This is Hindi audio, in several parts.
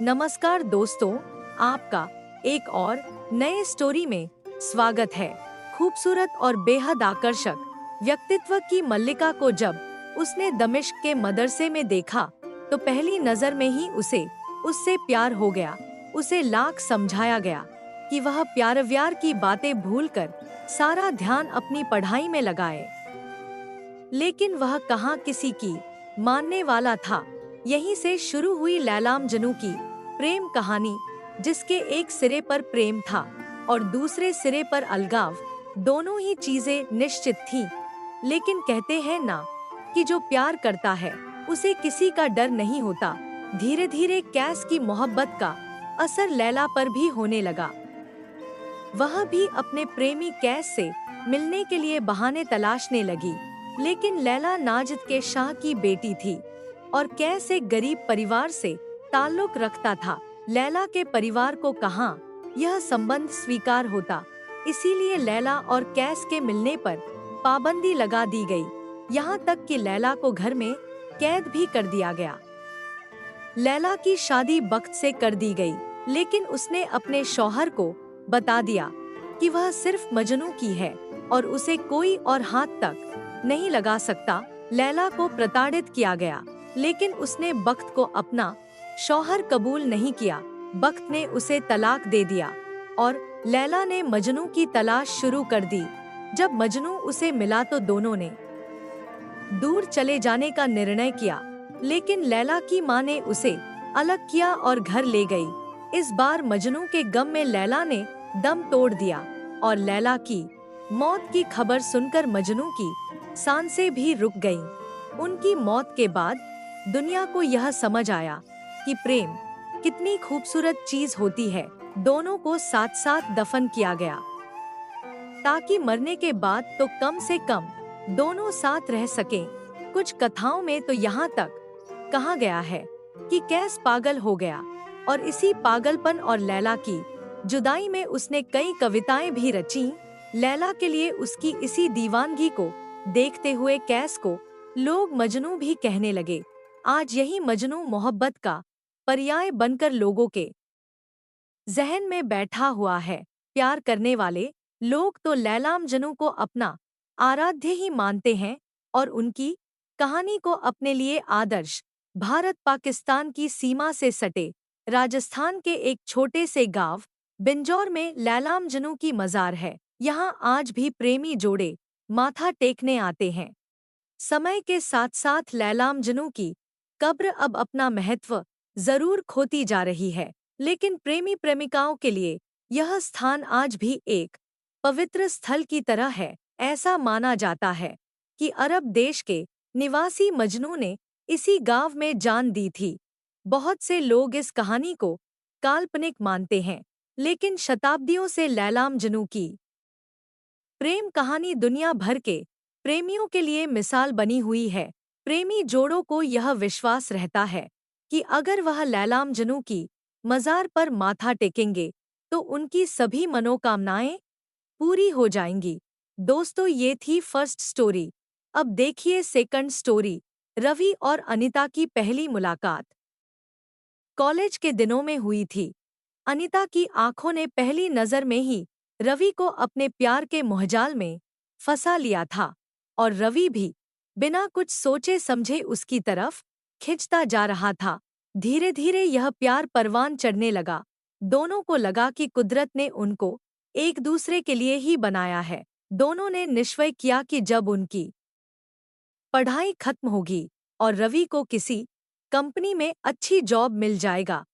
नमस्कार दोस्तों, आपका एक और नए स्टोरी में स्वागत है। खूबसूरत और बेहद आकर्षक व्यक्तित्व की मल्लिका को जब उसने दमिश्क के मदरसे में देखा तो पहली नजर में ही उसे उससे प्यार हो गया। उसे लाख समझाया गया कि वह प्यार व्यार की बातें भूलकर सारा ध्यान अपनी पढ़ाई में लगाए, लेकिन वह कहाँ किसी की मानने वाला था। यहीं से शुरू हुई लैला मजनू की प्रेम कहानी, जिसके एक सिरे पर प्रेम था और दूसरे सिरे पर अलगाव। दोनों ही चीजें निश्चित थीं, लेकिन कहते हैं ना कि जो प्यार करता है उसे किसी का डर नहीं होता। धीरे धीरे कैस की मोहब्बत का असर लैला पर भी होने लगा। वह भी अपने प्रेमी कैस से मिलने के लिए बहाने तलाशने लगी, लेकिन लैला नाजिद के शाह की बेटी थी और कैस एक गरीब परिवार से ताल्लुक रखता था। लैला के परिवार को कहाँ यह संबंध स्वीकार होता, इसीलिए लैला और कैस के मिलने पर पाबंदी लगा दी गई। यहाँ तक कि लैला को घर में कैद भी कर दिया गया। लैला की शादी वक्त से कर दी गई, लेकिन उसने अपने शौहर को बता दिया कि वह सिर्फ मजनू की है और उसे कोई और हाथ तक नहीं लगा सकता। लैला को प्रताड़ित किया गया, लेकिन उसने बख्त को अपना शौहर कबूल नहीं किया। बख्त ने उसे तलाक दे दिया और लैला ने मजनू की तलाश शुरू कर दी। जब मजनू उसे मिला तो दोनों ने दूर चले जाने का निर्णय किया, लेकिन लैला की माँ ने उसे अलग किया और घर ले गई। इस बार मजनू के गम में लैला ने दम तोड़ दिया और लैला की मौत की खबर सुनकर मजनू की सांसें भी रुक गईं। उनकी मौत के बाद दुनिया को यह समझ आया कि प्रेम कितनी खूबसूरत चीज होती है। दोनों को साथ साथ दफन किया गया ताकि मरने के बाद तो कम से कम दोनों साथ रह सकें। कुछ कथाओं में तो यहाँ तक कहा गया है कि कैस पागल हो गया और इसी पागलपन और लैला की जुदाई में उसने कई कविताएं भी रचीं। लैला के लिए उसकी इसी दीवानगी को देखते हुए कैस को लोग मजनू भी कहने लगे। आज यही मजनू मोहब्बत का पर्याय बनकर लोगों के जहन में बैठा हुआ है। प्यार करने वाले लोग तो लैला मजनू को अपना आराध्य ही मानते हैं और उनकी कहानी को अपने लिए आदर्श। भारत पाकिस्तान की सीमा से सटे राजस्थान के एक छोटे से गांव बिंजौर में लैला मजनू की मजार है। यहाँ आज भी प्रेमी जोड़े माथा टेकने आते हैं। समय के साथ साथ लैला मजनू की कब्र अब अपना महत्व जरूर खोती जा रही है, लेकिन प्रेमी प्रेमिकाओं के लिए यह स्थान आज भी एक पवित्र स्थल की तरह है। ऐसा माना जाता है कि अरब देश के निवासी मजनू ने इसी गांव में जान दी थी। बहुत से लोग इस कहानी को काल्पनिक मानते हैं, लेकिन शताब्दियों से लैला मजनू की प्रेम कहानी दुनिया भर के प्रेमियों के लिए मिसाल बनी हुई है। प्रेमी जोड़ों को यह विश्वास रहता है कि अगर वह लैला मजनू की मजार पर माथा टेकेंगे तो उनकी सभी मनोकामनाएं पूरी हो जाएंगी। दोस्तों, ये थी फर्स्ट स्टोरी। अब देखिए सेकंड स्टोरी। रवि और अनीता की पहली मुलाकात कॉलेज के दिनों में हुई थी। अनीता की आंखों ने पहली नजर में ही रवि को अपने प्यार के मोहजाल में फंसा लिया था और रवि भी बिना कुछ सोचे समझे उसकी तरफ खिंचता जा रहा था। धीरे धीरे यह प्यार परवान चढ़ने लगा। दोनों को लगा कि कुदरत ने उनको एक दूसरे के लिए ही बनाया है। दोनों ने निश्चय किया कि जब उनकी पढ़ाई खत्म होगी और रवि को किसी कंपनी में अच्छी जॉब मिल जाएगा,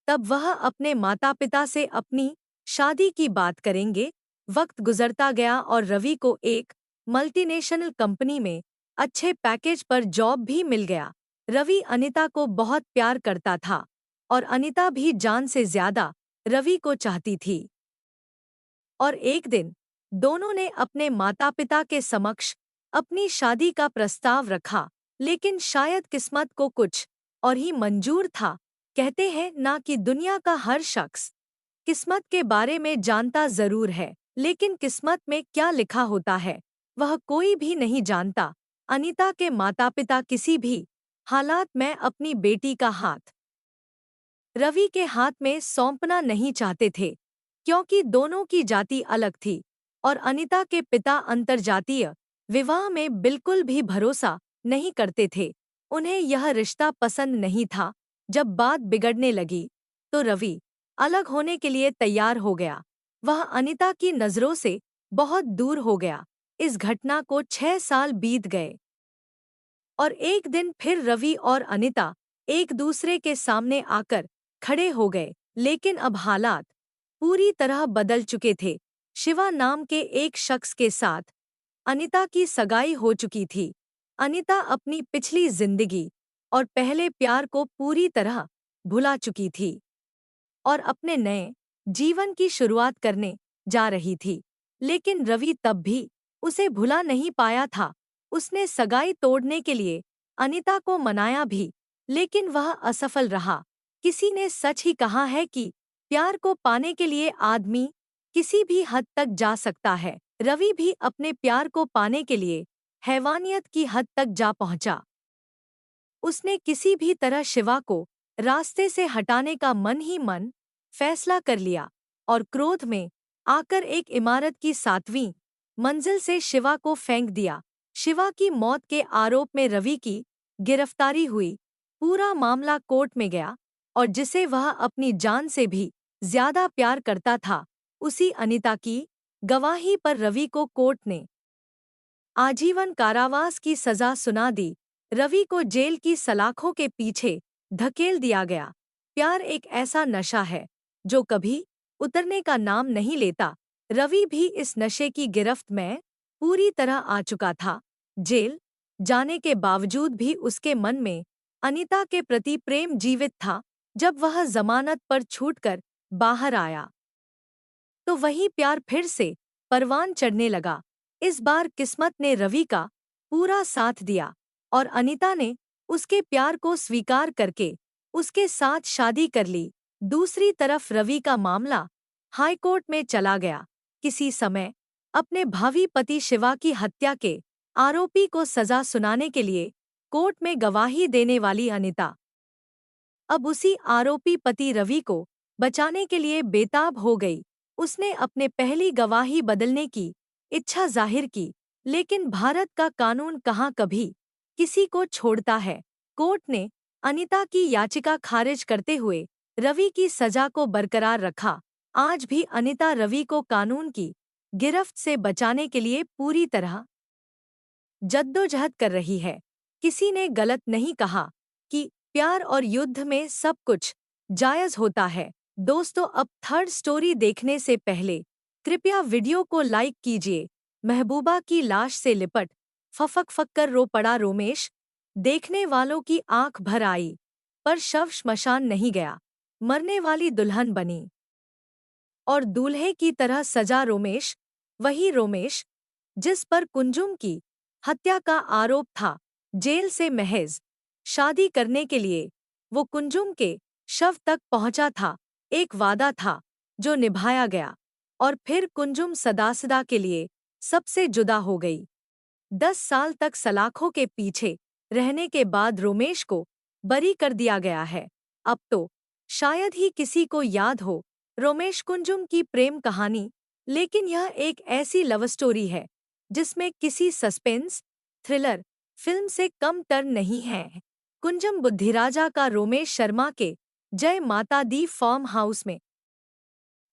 तब वह अपने माता पिता से अपनी शादी की बात करेंगे। वक्त गुजरता गया और रवि को एक मल्टीनेशनल कंपनी में अच्छे पैकेज पर जॉब भी मिल गया। रवि अनीता को बहुत प्यार करता था और अनीता भी जान से ज्यादा रवि को चाहती थी। और एक दिन दोनों ने अपने माता पिता के समक्ष अपनी शादी का प्रस्ताव रखा, लेकिन शायद किस्मत को कुछ और ही मंजूर था। कहते हैं ना कि दुनिया का हर शख्स किस्मत के बारे में जानता जरूर है, लेकिन किस्मत में क्या लिखा होता है वह कोई भी नहीं जानता। अनीता के माता पिता किसी भी हालात में अपनी बेटी का हाथ रवि के हाथ में सौंपना नहीं चाहते थे, क्योंकि दोनों की जाति अलग थी और अनिता के पिता अंतर्जातीय विवाह में बिल्कुल भी भरोसा नहीं करते थे। उन्हें यह रिश्ता पसंद नहीं था। जब बात बिगड़ने लगी तो रवि अलग होने के लिए तैयार हो गया। वह अनिता की नज़रों से बहुत दूर हो गया। इस घटना को 6 साल बीत गए और एक दिन फिर रवि और अनिता एक दूसरे के सामने आकर खड़े हो गए। लेकिन अब हालात पूरी तरह बदल चुके थे। शिवा नाम के एक शख्स के साथ अनिता की सगाई हो चुकी थी। अनिता अपनी पिछली जिंदगी और पहले प्यार को पूरी तरह भुला चुकी थी और अपने नए जीवन की शुरुआत करने जा रही थी। लेकिन रवि तब भी उसे भुला नहीं पाया था। उसने सगाई तोड़ने के लिए अनिता को मनाया भी, लेकिन वह असफल रहा। किसी ने सच ही कहा है कि प्यार को पाने के लिए आदमी किसी भी हद तक जा सकता है। रवि भी अपने प्यार को पाने के लिए हैवानियत की हद तक जा पहुंचा। उसने किसी भी तरह शिवा को रास्ते से हटाने का मन ही मन फैसला कर लिया और क्रोध में आकर एक इमारत की 7वीं मंजिल से शिवा को फेंक दिया। शिवा की मौत के आरोप में रवि की गिरफ्तारी हुई। पूरा मामला कोर्ट में गया और जिसे वह अपनी जान से भी ज्यादा प्यार करता था, उसी अनिता की गवाही पर रवि को कोर्ट ने आजीवन कारावास की सजा सुना दी। रवि को जेल की सलाखों के पीछे धकेल दिया गया। प्यार एक ऐसा नशा है जो कभी उतरने का नाम नहीं लेता। रवि भी इस नशे की गिरफ्त में पूरी तरह आ चुका था। जेल जाने के बावजूद भी उसके मन में अनिता के प्रति प्रेम जीवित था। जब वह जमानत पर छूटकर बाहर आया तो वही प्यार फिर से परवान चढ़ने लगा। इस बार किस्मत ने रवि का पूरा साथ दिया और अनिता ने उसके प्यार को स्वीकार करके उसके साथ शादी कर ली। दूसरी तरफ रवि का मामला हाईकोर्ट में चला गया। किसी समय अपने भावी पति शिवा की हत्या के आरोपी को सजा सुनाने के लिए कोर्ट में गवाही देने वाली अनिता अब उसी आरोपी पति रवि को बचाने के लिए बेताब हो गई। उसने अपने पहली गवाही बदलने की इच्छा जाहिर की, लेकिन भारत का कानून कहाँ कभी किसी को छोड़ता है। कोर्ट ने अनिता की याचिका खारिज करते हुए रवि की सजा को बरकरार रखा। आज भी अनिता रवि को कानून की गिरफ्त से बचाने के लिए पूरी तरह जद्दोजहद कर रही है। किसी ने गलत नहीं कहा कि प्यार और युद्ध में सब कुछ जायज होता है। दोस्तों, अब थर्ड स्टोरी देखने से पहले कृपया वीडियो को लाइक कीजिए। महबूबा की लाश से लिपट फफक फक कर रो पड़ा रोमेश। देखने वालों की आंख भर आई, पर शव श्मशान नहीं गया। मरने वाली दुल्हन बनी और दूल्हे की तरह सजा रोमेश, वही रोमेश जिस पर कुंजुम की हत्या का आरोप था। जेल से महज शादी करने के लिए वो कुंजुम के शव तक पहुंचा था। एक वादा था जो निभाया गया और फिर कुंजुम सदासदा के लिए सबसे जुदा हो गई। 10 साल तक सलाखों के पीछे रहने के बाद रोमेश को बरी कर दिया गया है। अब तो शायद ही किसी को याद हो रोमेश कुंजुम की प्रेम कहानी, लेकिन यह एक ऐसी लव स्टोरी है जिसमें किसी सस्पेंस थ्रिलर फिल्म से कम टर्न नहीं है। कुंजम बुद्धिराजा का रोमेश शर्मा के जय माता दी फार्म हाउस में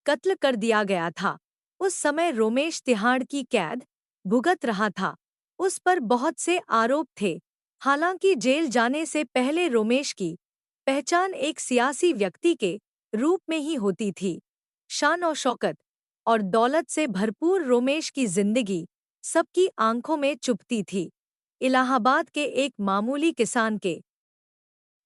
कत्ल कर दिया गया था। उस समय रोमेश तिहाड़ की कैद भुगत रहा था। उस पर बहुत से आरोप थे। हालांकि जेल जाने से पहले रोमेश की पहचान एक सियासी व्यक्ति के रूप में ही होती थी। शान और शौकत और दौलत से भरपूर रोमेश की जिंदगी सबकी आंखों में चुभती थी। इलाहाबाद के एक मामूली किसान के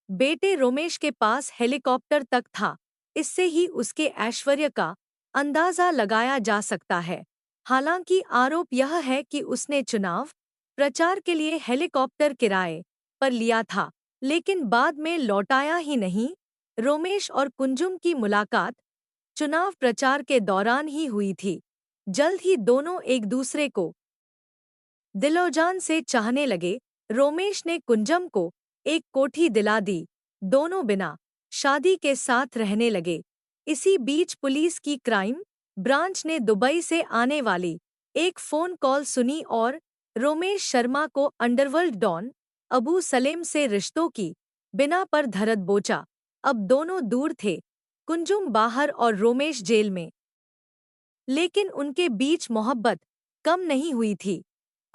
बेटे रोमेश के पास हेलीकॉप्टर तक था। इससे ही उसके ऐश्वर्य का अंदाजा लगाया जा सकता है। हालांकि आरोप यह है कि उसने चुनाव प्रचार के लिए हेलीकॉप्टर किराए पर लिया था, लेकिन बाद में लौटाया ही नहीं। रोमेश और कुंजुम की मुलाकात चुनाव प्रचार के दौरान ही हुई थी। जल्द ही दोनों एक दूसरे को दिलोजान से चाहने लगे। रोमेश ने कुंजम को एक कोठी दिला दी। दोनों बिना शादी के साथ रहने लगे। इसी बीच पुलिस की क्राइम ब्रांच ने दुबई से आने वाली एक फोन कॉल सुनी और रोमेश शर्मा को अंडरवर्ल्ड डॉन अबू सलेम से रिश्तों की बिना पर धरत बोचा। अब दोनों दूर थे, कुंजुम बाहर और रोमेश जेल में। लेकिन उनके बीच मोहब्बत कम नहीं हुई थी।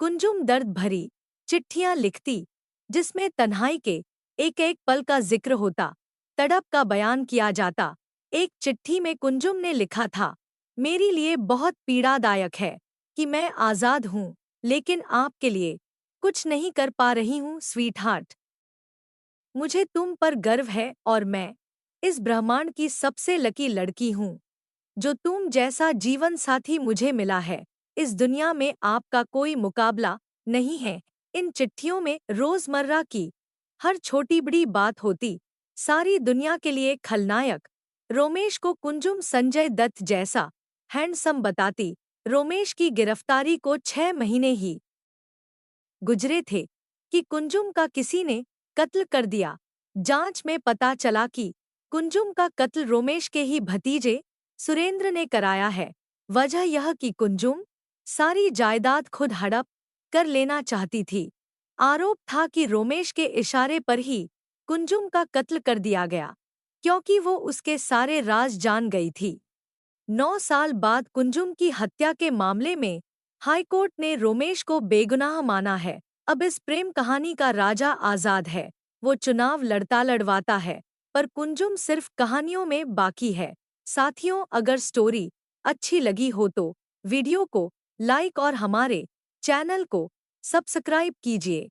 कुंजुम दर्द भरी चिट्ठियां लिखती, जिसमें तन्हाई के एक एक पल का जिक्र होता, तड़प का बयान किया जाता। एक चिट्ठी में कुंजुम ने लिखा था, मेरे लिए बहुत पीड़ादायक है कि मैं आज़ाद हूँ, लेकिन आपके लिए कुछ नहीं कर पा रही हूँ स्वीट हार्ट। मुझे तुम पर गर्व है और मैं इस ब्रह्मांड की सबसे लकी लड़की हूँ जो तुम जैसा जीवन साथी मुझे मिला है। इस दुनिया में आपका कोई मुकाबला नहीं है। इन चिट्ठियों में रोजमर्रा की हर छोटी बड़ी बात होती, सारी दुनिया के लिए खलनायक रोमेश को कुंजुम संजय दत्त जैसा हैंडसम बताती। रोमेश की गिरफ्तारी को 6 महीने ही गुजरे थे कि कुंजुम का किसी ने कत्ल कर दिया। जांच में पता चला कि कुंजुम का कत्ल रोमेश के ही भतीजे सुरेंद्र ने कराया है। वजह यह कि कुंजुम सारी जायदाद खुद हड़प कर लेना चाहती थी। आरोप था कि रोमेश के इशारे पर ही कुंजुम का कत्ल कर दिया गया, क्योंकि वो उसके सारे राज जान गई थी। 9 साल बाद कुंजुम की हत्या के मामले में हाईकोर्ट ने रोमेश को बेगुनाह माना है। अब इस प्रेम कहानी का राजा आजाद है। वो चुनाव लड़वाता है, पर कुंजुम सिर्फ कहानियों में बाकी है। साथियों, अगर स्टोरी अच्छी लगी हो तो वीडियो को लाइक और हमारे चैनल को सब्सक्राइब कीजिए।